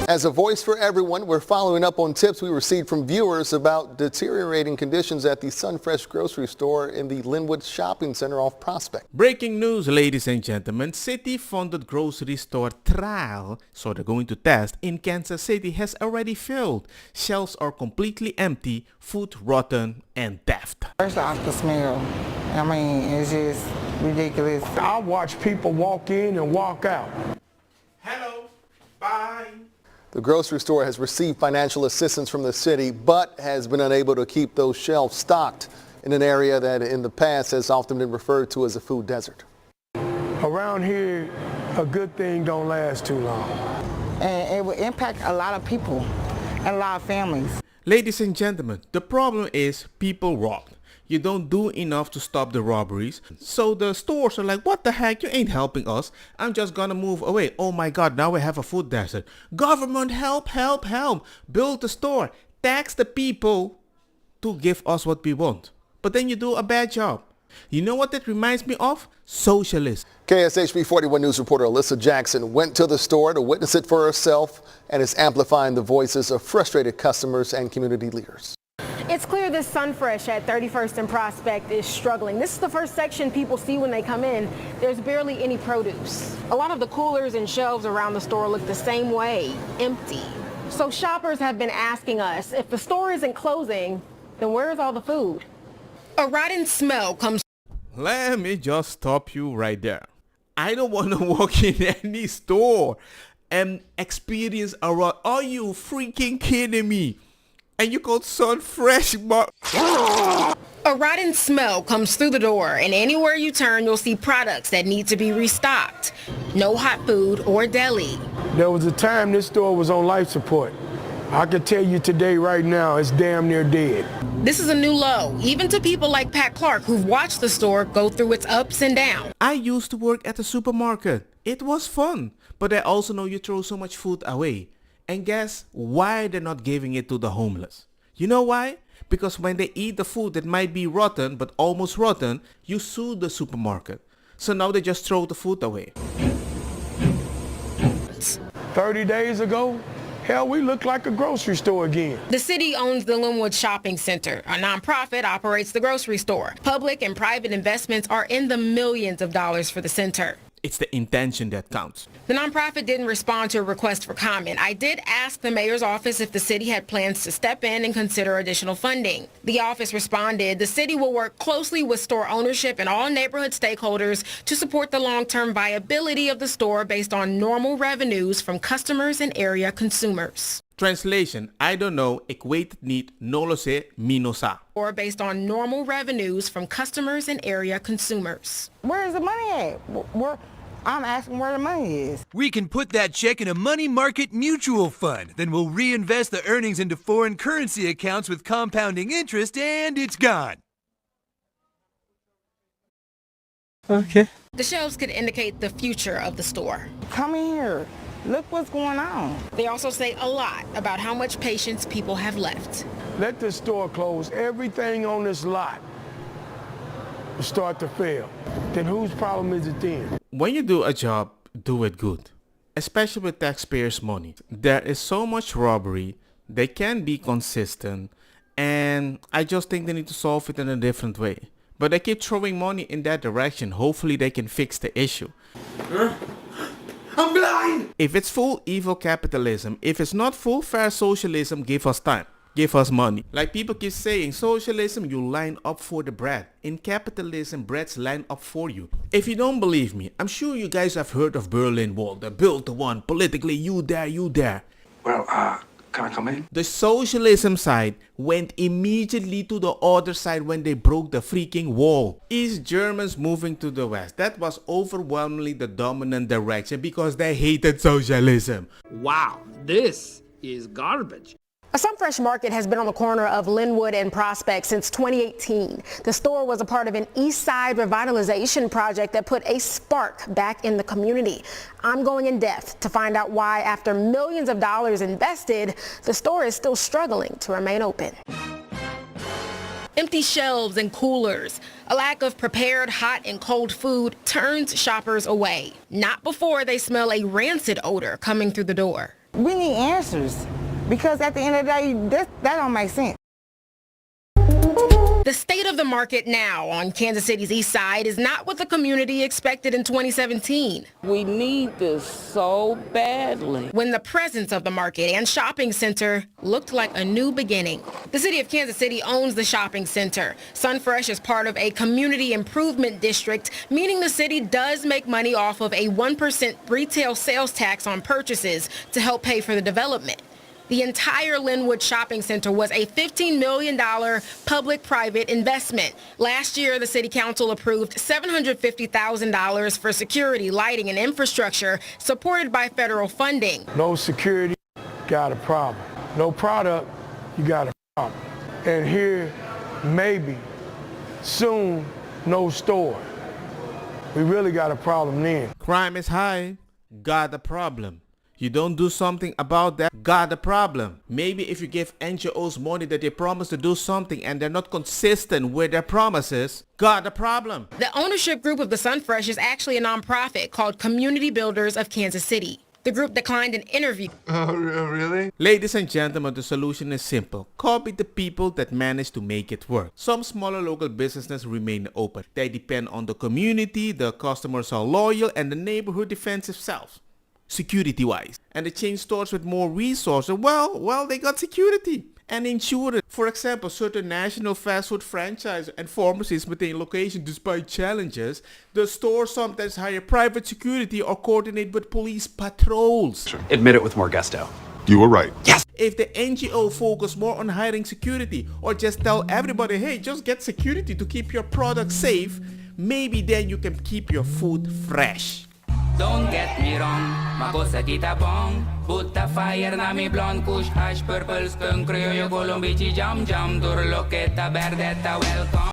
As a voice for everyone, we're following up on tips we received from viewers about deteriorating conditions at the Sunfresh grocery store in the Linwood Shopping Center off Prospect. Breaking news, ladies and gentlemen. City-funded grocery store trial, so they're going to test, in Kansas City has already failed. Shelves are completely empty, food rotten, and theft. First off, the smell. I mean, it's just ridiculous. I watch people walk in and walk out. Hello, bye. The grocery store has received financial assistance from the city, but has been unable to keep those shelves stocked in an area that in the past has often been referred to as a food desert. Around here, a good thing don't last too long. And it will impact a lot of people and a lot of families. Ladies and gentlemen, the problem is people robbed. You don't do enough to stop the robberies. So the stores are like, what the heck, you ain't helping us. I'm just gonna move away. Oh my God, now we have a food desert. Government, help, help, help. Build the store. Tax the people to give us what we want. But then you do a bad job. You know what that reminds me of? Socialism. KSHB 41 News reporter Alyssa Jackson went to the store to witness it for herself and is amplifying the voices of frustrated customers and community leaders. It's clear this Sunfresh at 31st and Prospect is struggling. This is the first section people see when they come in. There's barely any produce. A lot of the coolers and shelves around the store look the same way, empty. So shoppers have been asking us, if the store isn't closing, then where's all the food? A rotten smell comes. Let me just stop you right there. I don't want to walk in any store and experience a rot. Are you freaking kidding me? And you call Sunfresh, but a rotten smell comes through the door, and anywhere you turn, you'll see products that need to be restocked. No hot food or deli. There was a time this store was on life support. I can tell you today, right now, it's damn near dead. This is a new low, even to people like Pat Clark, who've watched the store go through its ups and downs. I used to work at a supermarket. It was fun, but I also know you throw so much food away. And guess why they're not giving it to the homeless? You know why? Because when they eat the food that might be rotten but almost rotten, you sue the supermarket. So now they just throw the food away. 30 days ago, hell, we look like a grocery store again. The city owns the Linwood Shopping Center. A nonprofit operates the grocery store. Public and private investments are in the millions of dollars for the center. It's the intention that counts. The nonprofit didn't respond to a request for comment. I did ask the mayor's office if the city had plans to step in and consider additional funding. The office responded, the city will work closely with store ownership and all neighborhood stakeholders to support the long-term viability of the store based on normal revenues from customers and area consumers. Translation, I don't know, equated niet, no lo sé, mi no sa. Or based on normal revenues from customers and area consumers. Where is the money at? I'm asking where the money is. We can put that check in a money market mutual fund. Then we'll reinvest the earnings into foreign currency accounts with compounding interest, and it's gone. Okay. The shelves could indicate the future of the store. Come in here. Look what's going on. They also say a lot about how much patience people have left. Let this store close. Everything on this lot will start to fail. Then whose problem is it then? When you do a job, do it good. Especially with taxpayers' money. There is so much robbery. They can be consistent. And I just think they need to solve it in a different way. But they keep throwing money in that direction. Hopefully they can fix the issue. I'm blind! If it's full evil capitalism, if it's not full fair socialism, give us time. Give us money. Like people keep saying, socialism, you line up for the bread. In capitalism, breads line up for you. If you don't believe me, I'm sure you guys have heard of Berlin Wall. They built the one, politically, you there, you there. Well, can I come in? The socialism side went immediately to the other side when they broke the freaking wall. East Germans moving to the west. That was overwhelmingly the dominant direction because they hated socialism. Wow, this is garbage. A Sunfresh market has been on the corner of Linwood and Prospect since 2018. The store was a part of an East Side revitalization project that put a spark back in the community. I'm going in depth to find out why, after millions of dollars invested, the store is still struggling to remain open. Empty shelves and coolers. A lack of prepared hot and cold food turns shoppers away. Not before they smell a rancid odor coming through the door. We need answers because at the end of the day, that don't make sense. The state of the market now on Kansas City's east side is not what the community expected in 2017. We need this so badly. When the presence of the market and shopping center looked like a new beginning. The city of Kansas City owns the shopping center. Sunfresh is part of a community improvement district, meaning the city does make money off of a 1% retail sales tax on purchases to help pay for the development. The entire Linwood Shopping Center was a $15 million public-private investment. Last year, the City Council approved $750,000 for security, lighting, and infrastructure supported by federal funding. No security, got a problem. No product, you got a problem. And here, maybe, soon, no store. We really got a problem then. Crime is high, got a problem. You don't do something about that, got a problem. Maybe if you give NGOs money that they promise to do something and they're not consistent with their promises, got a problem. The ownership group of the Sunfresh is actually a nonprofit called Community Builders of Kansas City. The group declined an interview. Oh, really? Ladies and gentlemen, the solution is simple. Copy the people that manage to make it work. Some smaller local businesses remain open. They depend on the community, the customers are loyal, and the neighborhood defends itself. Security-wise. And the chain stores with more resources, well, they got security and insurance. For example, certain national fast food franchises and pharmacies maintain location despite challenges. The stores sometimes hire private security or coordinate with police patrols. Admit it with more gusto. You were right. Yes. If the NGO focus more on hiring security or just tell everybody, hey, just get security to keep your product safe, maybe then you can keep your food fresh. Don't get me wrong, ma cosa kita bong. Put the fire na mi blonde kush hash purple skunk criollo colombici jam jam. Turloqueta verdetta welcome.